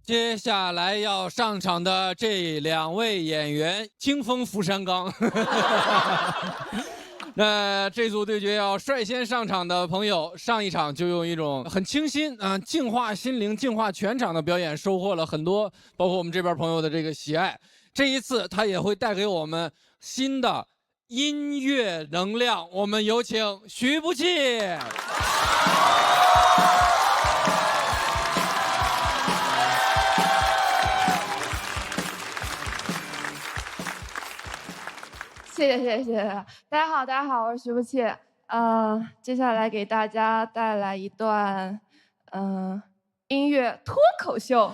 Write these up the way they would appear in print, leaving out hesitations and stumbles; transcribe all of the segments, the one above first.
接下来要上场的这两位演员，清风拂山岗。那这组对决要率先上场的朋友，上一场就用一种很清新净化心灵、净化全场的表演，收获了很多，包括我们这边朋友的这个喜爱。这一次，他也会带给我们新的音乐能量。我们有请徐不弃。谢谢，大家好，我是徐不弃。接下来给大家带来一段音乐脱口秀，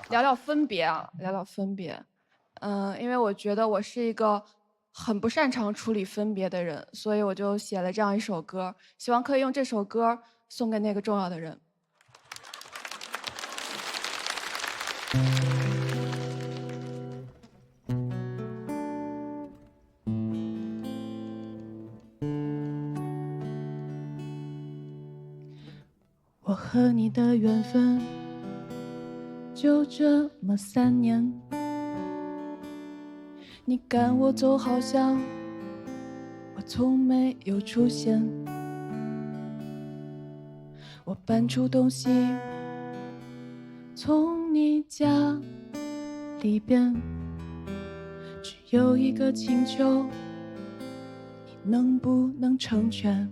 聊聊分别啊，聊聊分别。因为我觉得我是一个很不擅长处理分别的人，所以我就写了这样一首歌，希望可以用这首歌送给那个重要的人。我和你的缘分就这么3年，你赶我走，好像我从没有出现。我搬出东西从你家里边，只有一个请求，你能不能成全？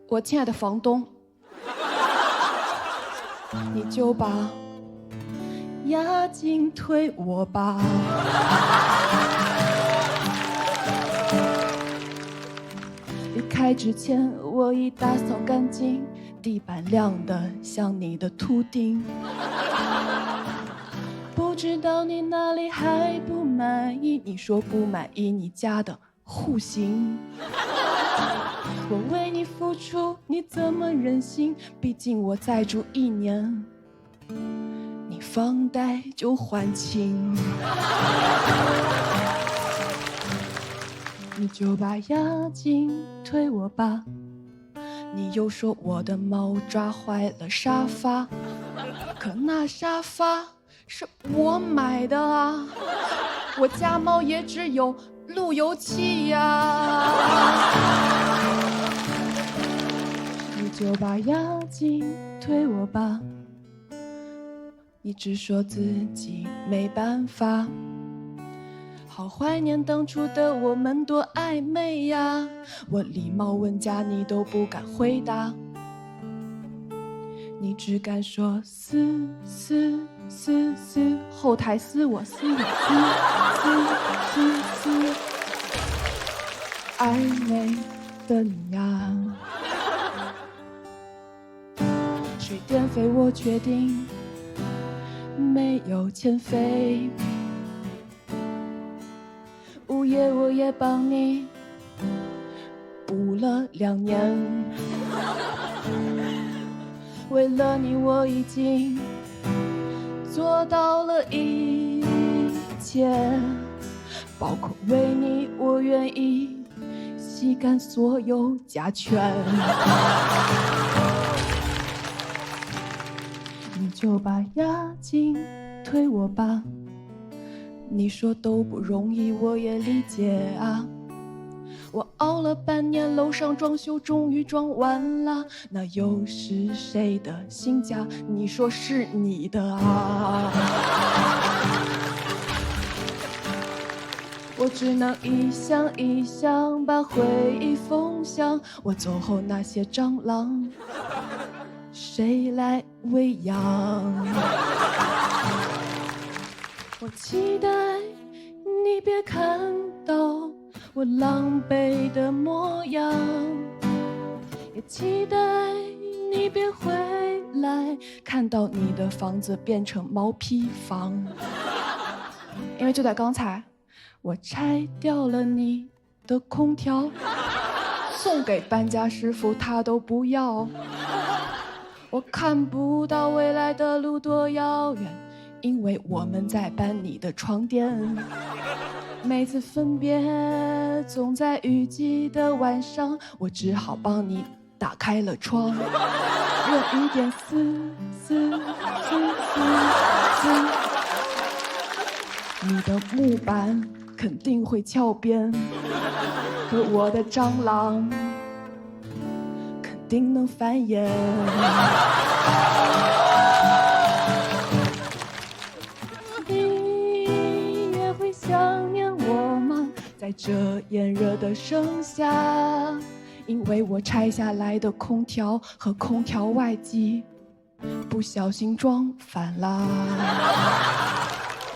我亲爱的房东，你就把押金退我吧。离开之前，我已打扫干净，地板亮得像你的秃顶。不知道你哪里还不满意？你说不满意你家的户型。我为你付出，你怎么忍心？毕竟我再住1年，你房贷就还清。你就把押金退我吧。你又说我的猫抓坏了沙发，可那沙发是我买的啊，我家猫也只有路由器呀。你就把押金退我吧，你只说自己没办法。好怀念当初的我们多暧昧呀，我礼貌问价你都不敢回答，你只敢说撕，后台撕我撕你撕，暧昧的你呀。水电费我决定没有欠费，物业我也帮你补了2年，为了你我已经做到了一切，包括为你我愿意吸干所有甲醛。你就把押金退我吧，你说都不容易，我也理解啊。我熬了半年，楼上装修终于装完了，那又是谁的新家？你说是你的啊。我只能一箱一箱把回忆封箱，我走后那些蟑螂谁来喂养？我期待你别看到我狼狈的模样，也期待你别回来看到你的房子变成毛坯房。因为就在刚才，我拆掉了你的空调，送给搬家师傅他都不要。我看不到未来的路多遥远，因为我们在搬你的床垫。每次分别总在雨季的晚上，我只好帮你打开了窗。有一点丝。你的木板肯定会翘边，可我的蟑螂肯定能繁衍。你也会想念我吗？在这炎热的盛夏，因为我拆下来的空调和空调外机不小心撞反啦。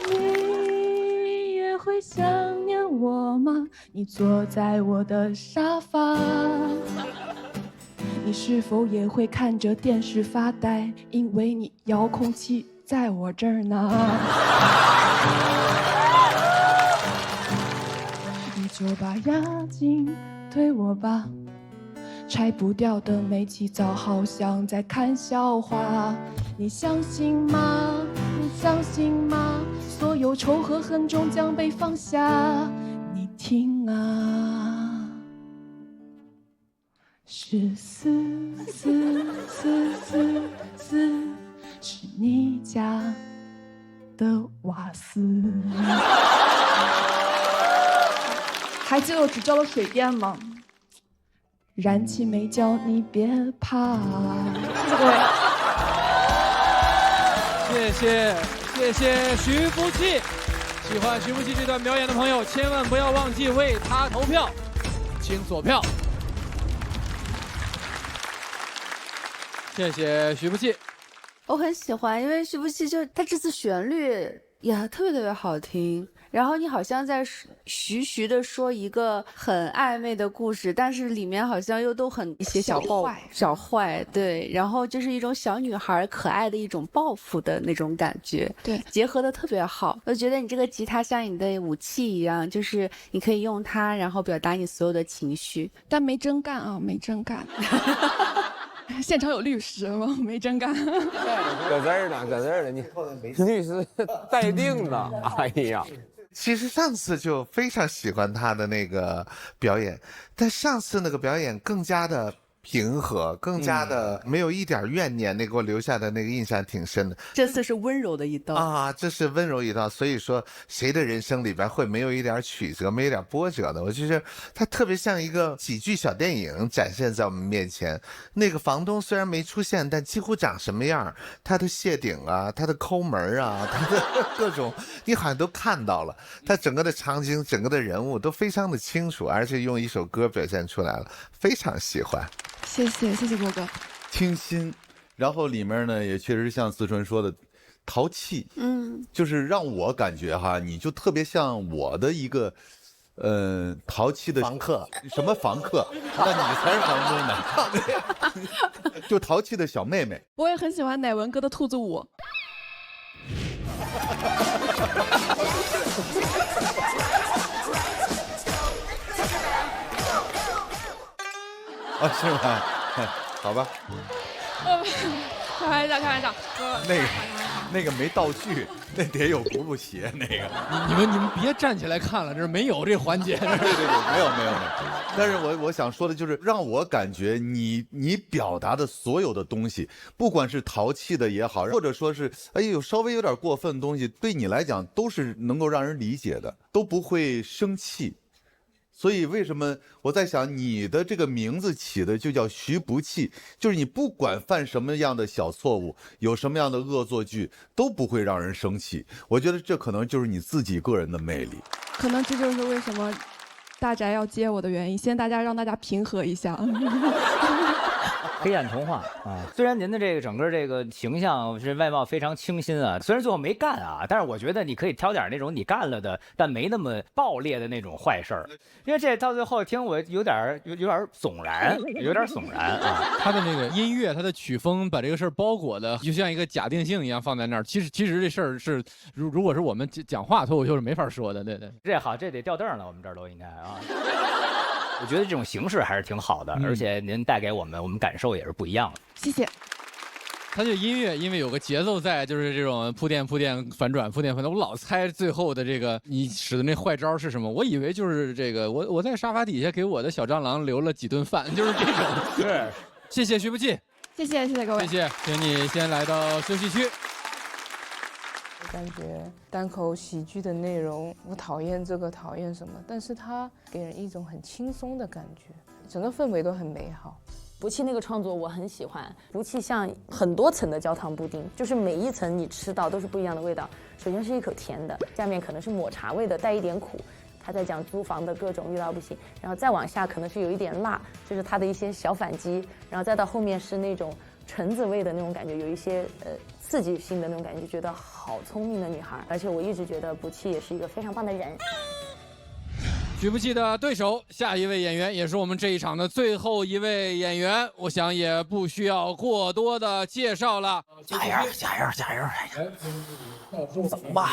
你也会想念我吗？你坐在我的沙发，你是否也会看着电视发呆？因为你遥控器在我这儿呢。你就把押金退我吧，拆不掉的煤气灶好像在看笑话。你相信吗？你相信吗？所有仇和恨终将被放下。你听啊，是丝，是你家的瓦斯。还记得我只交了水电吗？燃气没交你别怕。谢谢各位。谢谢徐福气。喜欢徐福气这段表演的朋友，千万不要忘记为他投票，请锁票。谢谢徐福气。我很喜欢，因为徐福气他这次旋律也特别好听，然后你好像在徐的说一个很暧昧的故事，但是里面好像又都很一些小坏，对，然后就是一种小女孩可爱的一种报复的那种感觉，对，结合的特别好。我觉得你这个吉他像你的武器一样，就是你可以用它，然后表达你所有的情绪，但没真干啊，没真干。现场有律师吗？没真干。搁这儿呢，你律师待定呢。哎呀，其实上次就非常喜欢他的那个表演，但上次那个表演更加的平和，更加的没有一点怨念，那给我留下的那个印象挺深的。这次是温柔的一刀啊，这是温柔一刀。所以说，谁的人生里边会没有一点曲折，没有一点波折的？我就觉得他特别像一个喜剧小电影展现在我们面前。那个房东虽然没出现，但几乎长什么样，他的谢顶啊，他的抠门啊，他的各种，你好像都看到了。他整个的场景，整个的人物都非常的清楚，而且用一首歌表现出来了，非常喜欢。谢谢波哥。清新，然后里面呢也确实像思纯说的淘气，就是让我感觉哈，你就特别像我的一个淘气的房客。什么房客？那你才是房东呢。就淘气的小妹妹。我也很喜欢乃文哥的兔子舞。啊，是吗？好吧。开玩笑。那个没道具，那得有补鞋那个。你们别站起来看了，这没有这环节。对，没有。但是我想说的就是，让我感觉你表达的所有的东西，不管是淘气的也好，或者说是稍微有点过分的东西，对你来讲都是能够让人理解的，都不会生气。所以为什么我在想，你的这个名字起的就叫徐不气，就是你不管犯什么样的小错误，有什么样的恶作剧，都不会让人生气。我觉得这可能就是你自己个人的魅力。可能这就是为什么大宅要接我的原因，先让大家平和一下。黑暗童话啊，虽然您的这个整个这个形象是外貌非常清新啊，虽然最后没干啊，但是我觉得你可以挑点那种你干了的，但没那么暴烈的那种坏事儿，因为这到最后听我有点悚然啊。他的那个音乐，他的曲风把这个事儿包裹的，就像一个假定性一样放在那儿。其实这事儿是，如果是我们讲话脱口秀是没法说的，对。这好，这得吊凳了，我们这儿都应该啊。我觉得这种形式还是挺好的，而且您带给我们感受也是不一样的。谢谢。他这音乐因为有个节奏在，就是这种铺垫反转，我老猜最后的这个你使的那坏招是什么，我以为就是这个我在沙发底下给我的小蟑螂留了几顿饭，就是这种。是，谢谢徐不气。谢谢各位。谢谢，请你先来到休息区。我感觉单口喜剧的内容，我讨厌这个讨厌什么，但是它给人一种很轻松的感觉，整个氛围都很美好。不气那个创作我很喜欢，不气像很多层的焦糖布丁，就是每一层你吃到都是不一样的味道。首先是一口甜的，下面可能是抹茶味的，带一点苦。他在讲租房的各种遇到不行，然后再往下可能是有一点辣，就是他的一些小反击，然后再到后面是那种橙子味的那种感觉，有一些刺激性的那种感觉，就觉得好聪明的女孩。而且我一直觉得不气也是一个非常棒的人。举不起的对手，下一位演员也是我们这一场的最后一位演员，我想也不需要过多的介绍了。加油，加油，加油！走吧。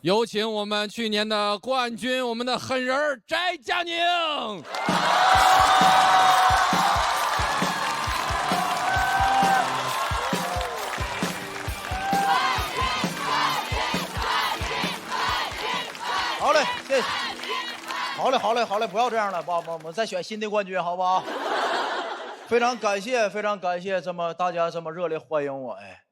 有请我们去年的冠军，我们的狠人儿翟佳宁。好嘞，谢谢。好嘞，不要这样了，我们再选新的冠军，好不好？非常感谢大家这么热烈欢迎我，哎，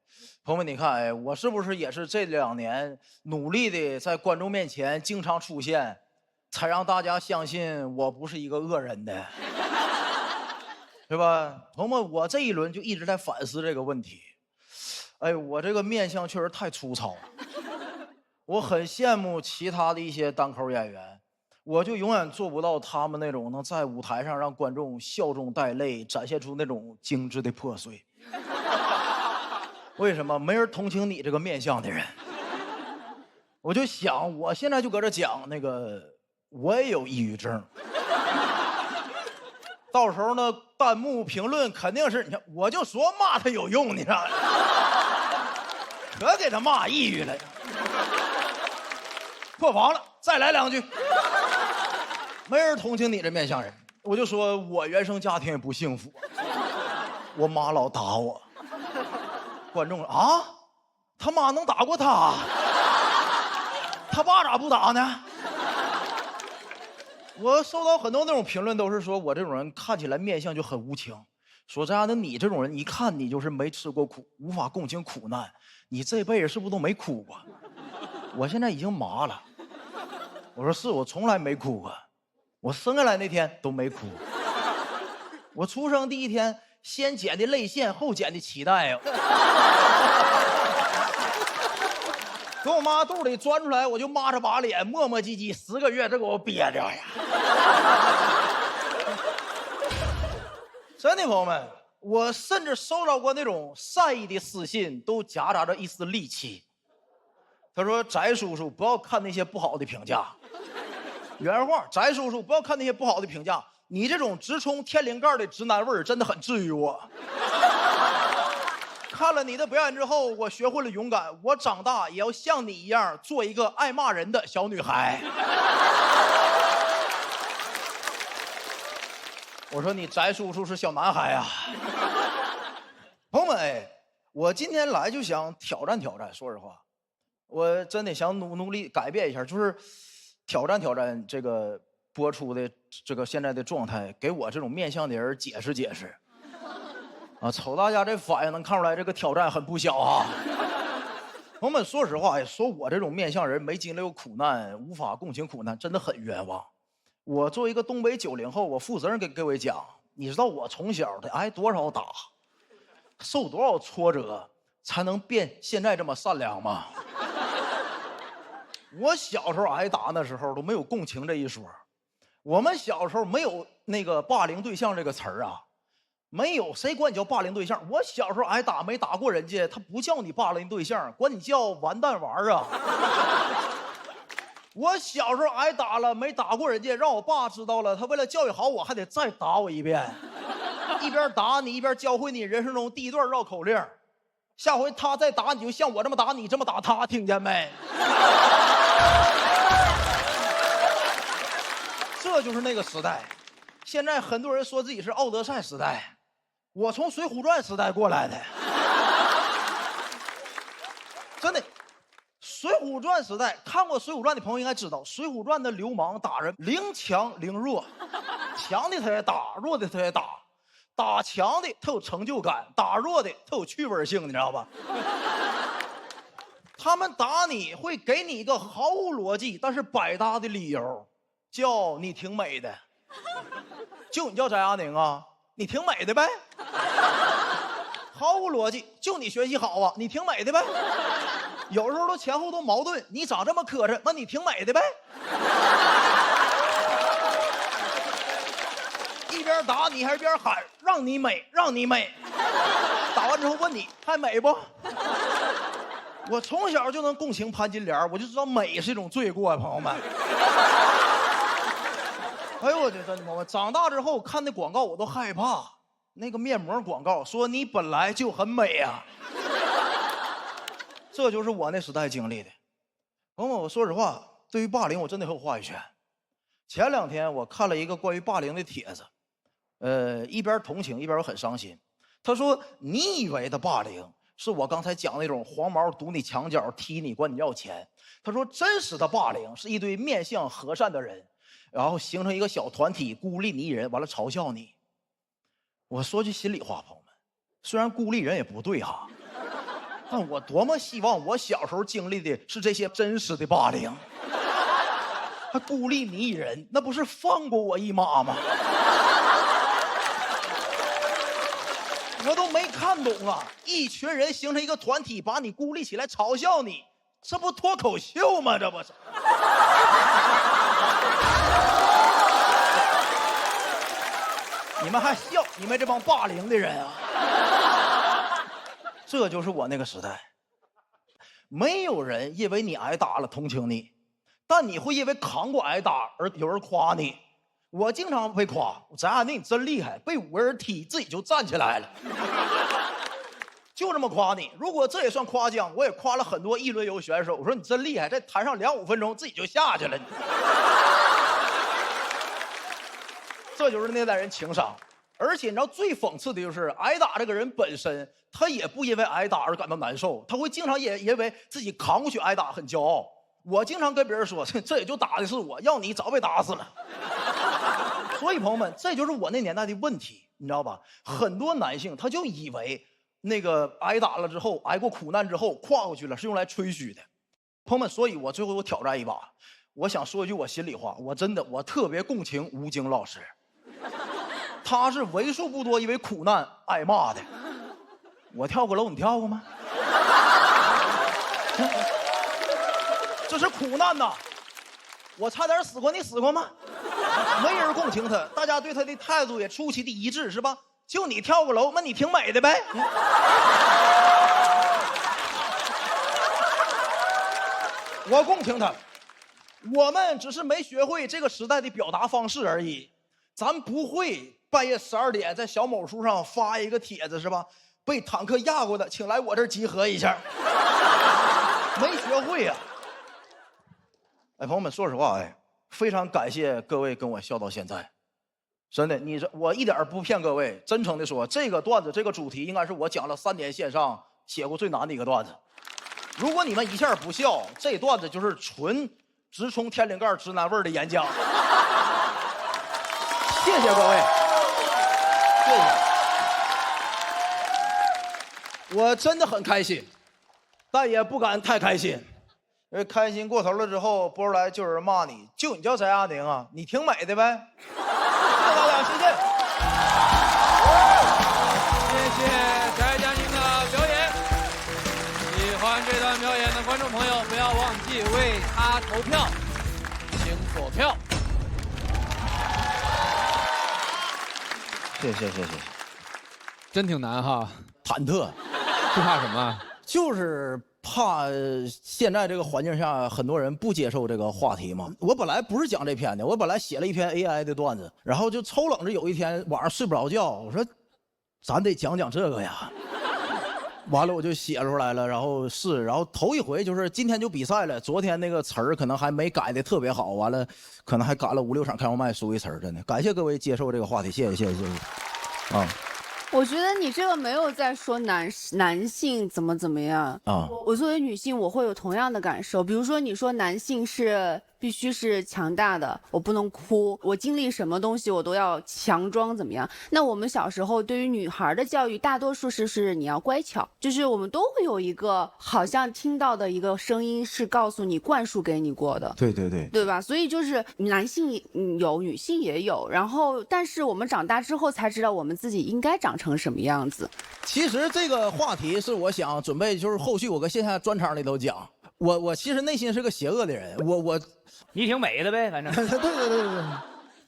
朋友们，你看，哎，我是不是也是这2年努力的在观众面前经常出现，才让大家相信我不是一个恶人的，对吧？朋友们，我这一轮就一直在反思这个问题，哎，我这个面相确实太粗糙了，我很羡慕其他的一些单口演员。我就永远做不到他们那种能在舞台上让观众笑中带泪，展现出那种精致的破碎。为什么？没人同情你这个面相的人。我就想，我现在就搁这讲那个，我也有抑郁症。到时候呢，弹幕评论肯定是，你看，我就说骂他有用，你知道吗？可给他骂抑郁了。破防了，再来2句。没人同情你这面相人，我就说我原生家庭也不幸福，我妈老打我。观众啊，他妈能打过他？他爸咋不打呢？我收到很多那种评论，都是说我这种人看起来面相就很无情，说这样的你这种人一看你就是没吃过苦，无法共情苦难，你这辈子是不是都没哭过？我现在已经麻了。我说是，我从来没哭过，我生下来那天都没哭。我出生第1天，先剪的泪腺，后剪的脐带呀。从我妈肚里钻出来，我就抹着把脸，磨磨唧唧10个月，这给我憋着呀。真的，朋友们，我甚至收到过那种善意的私信，都夹杂着一丝戾气。他说：“翟叔叔，不要看那些不好的评价。”原话：“翟叔叔，不要看那些不好的评价，你这种直冲天灵盖的直男味儿真的很治愈我。看了你的表演之后，我学会了勇敢，我长大也要像你一样做一个爱骂人的小女孩。”我说：“你翟叔叔是小男孩啊。”朋友们，哎，我今天来就想挑战挑战，说实话。我真的想努力改变一下，就是挑战这个播出的这个现在的状态，给我这种面相的人解释解释。啊，瞅大家这反应能看出来，这个挑战很不小啊。朋友们，说实话，说我这种面相人没经历过苦难，无法共情苦难，真的很冤枉。我作为一个东北90后，我负责任跟各位讲，你知道我从小的挨多少打，受多少挫折，才能变现在这么善良吗？我小时候挨打那时候都没有共情这一说，我们小时候没有那个霸凌对象这个词儿啊，没有，谁管你叫霸凌对象？我小时候挨打没打过人家，他不叫你霸凌对象，管你叫完蛋玩啊。我小时候挨打了没打过人家，让我爸知道了，他为了教育好我还得再打我一遍，一边打你一边教会你人生中第一段绕口令，下回他再打你就像我这么打你这么打他，听见没？这就是那个时代。现在很多人说自己是奥德赛时代，我从水浒传时代过来的。真的，水浒传时代，看过水浒传的朋友应该知道，水浒传的流氓打人灵强灵弱，强的他也打，弱的他也打，打强的他有成就感，打弱的他有趣味性，你知道吧？他们打你会给你一个毫无逻辑但是百搭的理由，叫你挺美的。就你叫翟亚宁啊，你挺美的呗。毫无逻辑，就你学习好啊，你挺美的呗。有时候都前后都矛盾，你长这么磕碜，那你挺美的呗。一边打你还一边喊让你美，让你美。打完之后问你还美不？我从小就能共情潘金莲，我就知道美是一种罪过呀，朋友们。哎呦我的真的朋友们，长大之后看那广告我都害怕，那个面膜广告说你本来就很美啊。这就是我那时代经历的。朋友们，我说实话，对于霸凌我真的很有话语权。前2天我看了一个关于霸凌的帖子，一边同情一边又很伤心。他说你以为的霸凌是我刚才讲那种黄毛堵你墙角踢你管你要钱，他说真实的霸凌是一堆面相和善的人，然后形成一个小团体孤立你一人，完了嘲笑你。我说句心里话，朋友们，虽然孤立人也不对哈，但我多么希望我小时候经历的是这些真实的霸凌。他孤立你一人，那不是放过我一马吗？我都没看懂啊！一群人形成一个团体，把你孤立起来嘲笑你，这不脱口秀吗？这不是？你们还笑？你们这帮霸凌的人啊！这就是我那个时代。没有人因为你挨打了同情你，但你会因为扛过挨打而有人夸你。我经常被夸，翟亚宁你真厉害，被5个人踢自己就站起来了，就这么夸你。如果这也算夸奖，我也夸了很多一轮游选手，我说你真厉害，在台上2-5分钟自己就下去了。这就是那代人情商。而且你知道最讽刺的就是挨打这个人本身，他也不因为挨打而感到难受，他会经常也因为自己扛过去挨打很骄傲。我经常跟别人说，这也就打的是我，要你早被打死了。所以朋友们，这就是我那年代的问题，你知道吧？很多男性他就以为那个挨打了之后，挨过苦难之后跨过去了是用来吹嘘的。朋友们，所以我最后我挑战一把，我想说一句我心里话，我特别共情吴京老师，他是为数不多因为苦难挨骂的。我跳过楼，你跳过吗？这是苦难呐！我差点死过，你死过吗？没人共情他，大家对他的态度也出奇的一致，是吧？就你跳过楼，那你挺美的呗。我共情他，我们只是没学会这个时代的表达方式而已。咱不会半夜12点在小某书上发一个帖子，是吧？被坦克压过的，请来我这儿集合一下。没学会呀。哎，朋友们，说实话，非常感谢各位跟我笑到现在，真的，我一点不骗各位，真诚的说，这个段子这个主题应该是我讲了3年线上写过最难的一个段子。如果你们一下不笑，这段子就是纯直冲天灵盖直男味的演讲。谢谢各位，谢谢。我真的很开心，但也不敢太开心。因为开心过头了之后，播出来就有人骂你，就你叫翟亚宁啊，你挺美的呗。谢谢大家，谢谢。谢谢翟佳宁的表演。喜欢这段表演的观众朋友，不要忘记为他投票，请锁票。谢谢。真挺难哈，忐忑，是怕什么？就是怕现在这个环境下很多人不接受这个话题嘛。我本来不是讲这篇的，我本来写了一篇 AI 的段子，然后就抽冷着有一天晚上睡不着觉，我说咱得讲这个呀。完了我就写出来了，然后头一回就是今天就比赛了，昨天那个词儿可能还没改的特别好，完了可能还赶了5-6场开放麦输一词儿，真的感谢各位接受这个话题，谢谢。啊。我觉得你这个没有在说男性怎么样啊。我作为女性，我会有同样的感受。比如说，你说男性是必须是强大的，我不能哭，我经历什么东西我都要强装怎么样？那我们小时候对于女孩的教育，大多数是你要乖巧，就是我们都会有一个好像听到的一个声音是告诉你灌输给你过的，对对对，对吧？所以就是男性有，女性也有，然后但是我们长大之后才知道我们自己应该长成什么样子。其实这个话题是我想准备，就是后续我搁线下专场里头讲。我其实内心是个邪恶的人，你挺美的呗，反正。对。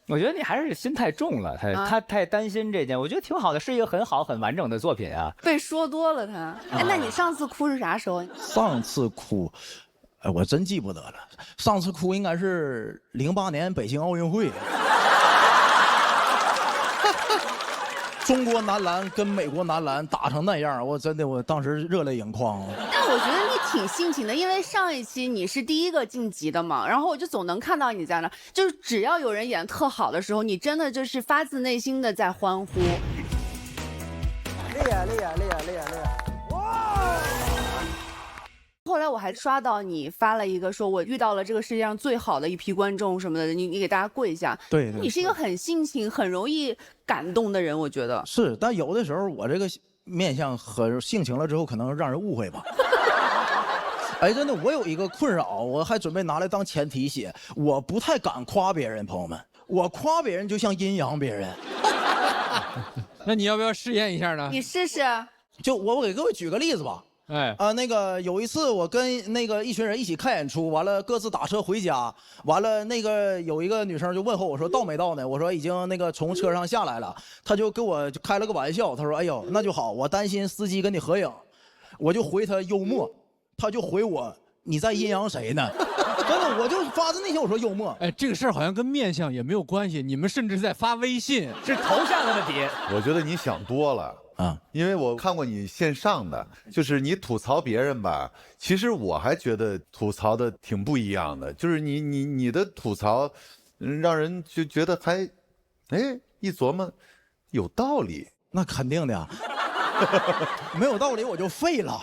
我觉得你还是心太重了，他太担心这件，我觉得挺好的，是一个很好很完整的作品啊。被说多了他，哎，那你上次哭是啥时候？上次哭，我真记不得了。上次哭应该是08年北京奥运会。中国男篮跟美国男篮打成那样，我当时热泪盈眶。但我觉得你挺性情的，因为上一期你是第一个晋级的嘛，然后我就总能看到你在那，就是只要有人演特好的时候，你真的就是发自内心的在欢呼。厉害！哇！后来我还刷到你发了一个说，我遇到了这个世界上最好的一批观众什么的，你给大家跪一下。对，你是一个很性情、很容易感动的人，我觉得是。但有的时候我这个面相和性情了之后，可能让人误会吧。哎，真的，我有一个困扰，我还准备拿来当前提写，我不太敢夸别人，朋友们，我夸别人就像阴阳别人。那你要不要试验一下呢？你试试。就我给各位举个例子吧。哎那个有一次我跟那个一群人一起看演出，完了各自打车回家，完了那个有一个女生就问候我说到没到呢？我说已经那个从车上下来了，她就跟我开了个玩笑，她说哎呦那就好，我担心司机跟你合影，我就回她幽默，她就回我你在阴阳谁呢？真的，我就发自内心我说幽默。哎，这个事儿好像跟面相也没有关系，你们甚至在发微信，是头像的问题。我觉得你想多了。因为我看过你线上的，就是你吐槽别人吧，其实我还觉得吐槽的挺不一样的，就是你的吐槽，让人就觉得还，一琢磨有道理。那肯定的呀，没有道理我就废了。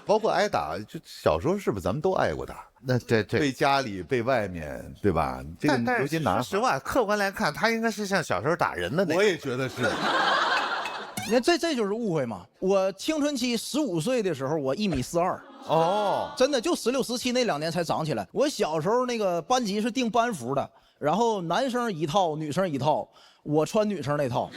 包括挨打，就小时候是不是咱们都挨过打？那对，被家里被外面，对吧？这个但尤其男孩。说实话，客观来看，他应该是像小时候打人的那个。我也觉得是。你看这就是误会嘛！我青春期15岁的时候，我1.42米。哦，真的就16、17那2年才长起来。我小时候那个班级是订班服的，然后男生一套，女生一套，我穿女生那套。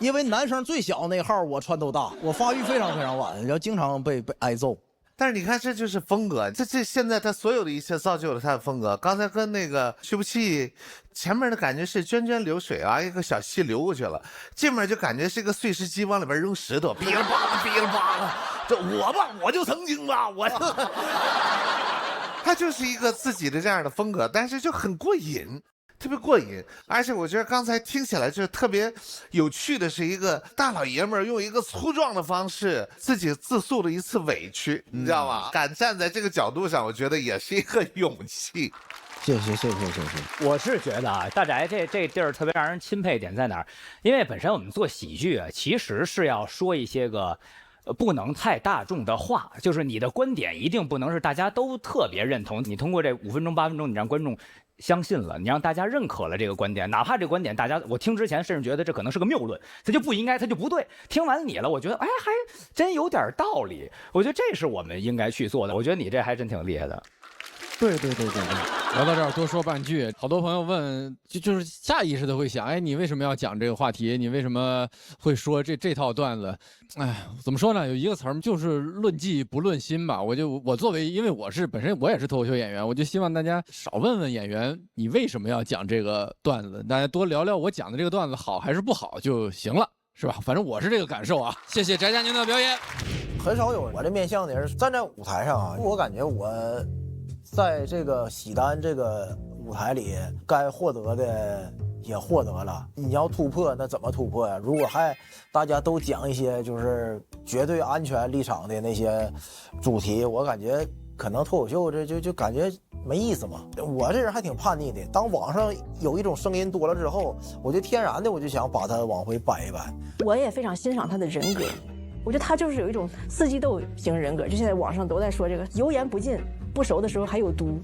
因为男生最小那号我穿都大，我发育非常非常晚，然后经常被挨揍。但是你看，这就是风格，这现在他所有的一切造就了他的风格。刚才跟那个徐福气前面的感觉是涓涓流水啊，一个小溪流过去了，这面就感觉是一个碎石机往里边扔石头，噼里啪啦噼里啪啦。这我吧，我就曾经吧，我就他就是一个自己的这样的风格，但是就很过瘾。特别过瘾，而且我觉得刚才听起来就是特别有趣的，是一个大老爷们儿用一个粗壮的方式自己自诉了一次委屈，你知道吗？敢站在这个角度上，我觉得也是一个勇气。谢谢。我是觉得啊，大宅这地儿特别让人钦佩点在哪儿？因为本身我们做喜剧啊，其实是要说一些个不能太大众的话，就是你的观点一定不能是大家都特别认同。你通过这5分钟8分钟，你让观众相信了，你让大家认可了这个观点，哪怕这个观点大家我听之前甚至觉得这可能是个谬论，它就不应该，它就不对。听完你了，我觉得哎还真有点道理。我觉得这是我们应该去做的。我觉得你这还真挺厉害的。对，聊到这儿多说半句，好多朋友问，就是下意识的会想，哎，你为什么要讲这个话题？你为什么会说这套段子？哎，怎么说呢？有一个词儿就是论技不论心吧。我作为，因为本身我也是脱口秀演员，我就希望大家少问问演员你为什么要讲这个段子，大家多聊聊我讲的这个段子好还是不好就行了，是吧？反正我是这个感受啊。谢谢翟佳宁的表演。很少有我这面相的人站在舞台上啊，我感觉我在这个喜单这个舞台里该获得的也获得了，你要突破那怎么突破呀？如果还大家都讲一些就是绝对安全立场的那些主题，我感觉可能脱口秀这就感觉没意思嘛。我这人还挺叛逆的，当网上有一种声音多了之后，我就天然的我就想把它往回掰一掰。我也非常欣赏他的人格，我觉得他就是有一种四季豆型人格，就现在网上都在说这个油盐不进，不熟的时候还有毒。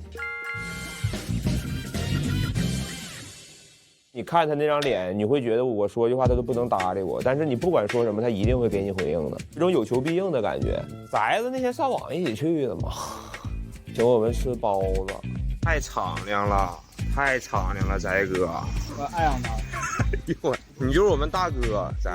你看他那张脸，你会觉得我说句话他都不能搭理我，但是你不管说什么，他一定会给你回应的，这种有求必应的感觉。崽子那天上网一起去的嘛，请我们吃包子，太敞亮了，太敞亮了，翟哥，我爱上他。你就是我们大哥，翟。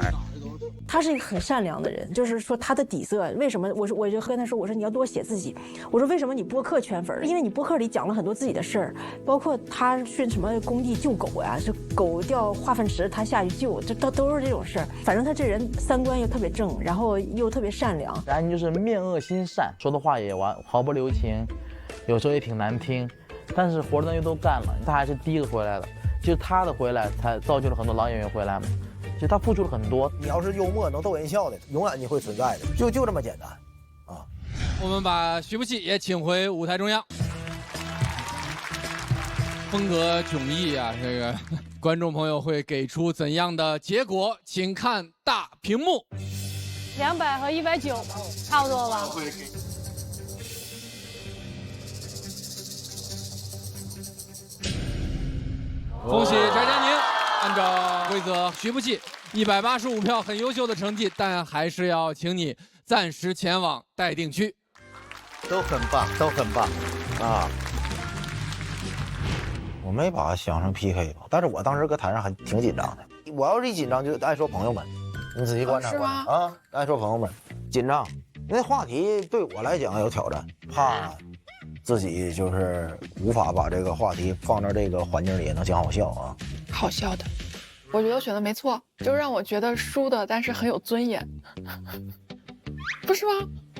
他是一个很善良的人，就是说他的底色为什么？我就跟他说，我说你要多写自己。我说为什么你播客圈粉？因为你播客里讲了很多自己的事儿，包括他去什么工地救狗呀，是狗掉化粪池他下去救，这都是这种事儿。反正他这人三观又特别正，然后又特别善良。然后就是面恶心善，说的话也毫不留情，有时候也挺难听，但是活的东西都干了，他还是第一个回来的。就是他的回来才造就了很多老演员回来嘛。其实他付出了很多。你要是幽默能逗人笑的，永远你会存在的，就这么简单啊！我们把徐福气也请回舞台中央。风格迥异啊，这个观众朋友会给出怎样的结果？请看大屏幕。200和190，差不多吧。恭喜翟佳宁，按照规则，徐福气185票，很优秀的成绩，但还是要请你暂时前往待定区。都很棒，都很棒啊！我没把它想成 PK 吧，但是我当时搁台上还挺紧张的。我要是一紧张，就爱说朋友们，你仔细观察观察啊，爱说朋友们，紧张。那话题对我来讲有挑战，怕自己就是无法把这个话题放到这个环境里能讲好笑啊。好笑的，我觉得我选的没错，就让我觉得输的，但是很有尊严，不是吗？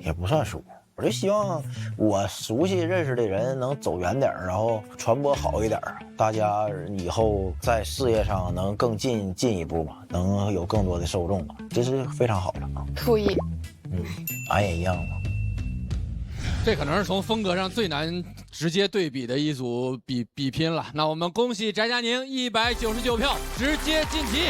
也不算输。我就希望我熟悉认识的人能走远点，然后传播好一点，大家以后在事业上能更进一步嘛，能有更多的受众嘛，这是非常好的啊。同意。俺也一样嘛。这可能是从风格上最难直接对比的一组比拼了。那我们恭喜翟佳宁199票直接晋级。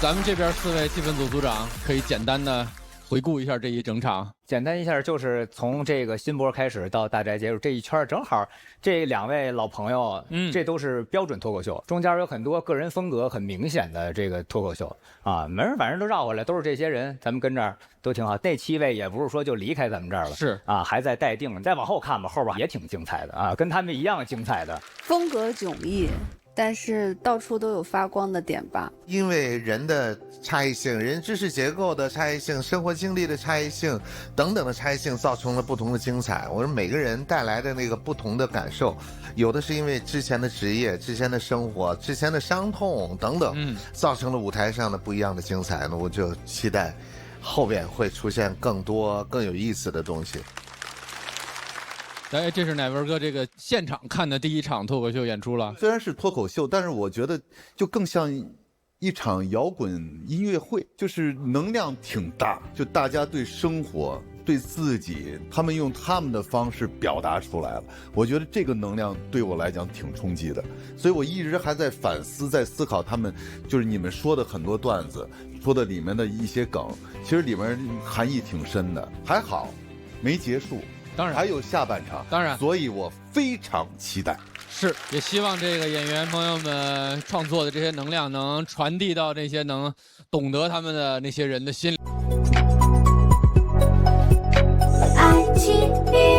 咱们这边4位气氛组组长可以简单的回顾一下这一整场。简单一下，就是从这个新播开始到大宅结束这一圈，正好这2位老朋友，这都是标准脱口秀，中间有很多个人风格很明显的这个脱口秀啊，没人反正都绕回来，都是这些人，咱们跟这儿都挺好。那7位也不是说就离开咱们这儿了，是啊，还在待定，再往后看吧，后边也挺精彩的啊，跟他们一样精彩的。风格迥异，但是到处都有发光的点吧。因为人的差异性、人知识结构的差异性、生活经历的差异性等等的差异性，造成了不同的精彩。我说每个人带来的那个不同的感受，有的是因为之前的职业、之前的生活、之前的伤痛等等，造成了舞台上的不一样的精彩。那我就期待后边会出现更多更有意思的东西。哎，这是乃文哥这个现场看的第一场脱口秀演出了。虽然是脱口秀，但是我觉得就更像一场摇滚音乐会，就是能量挺大，就大家对生活、对自己，他们用他们的方式表达出来了。我觉得这个能量对我来讲挺冲击的，所以我一直还在反思，在思考他们就是你们说的很多段子，说的里面的一些梗，其实里面含义挺深的。还好，没结束。当然还有下半场，当然，所以我非常期待。是，也希望这个演员朋友们创作的这些能量能传递到那些能懂得他们的那些人的心里。爱情。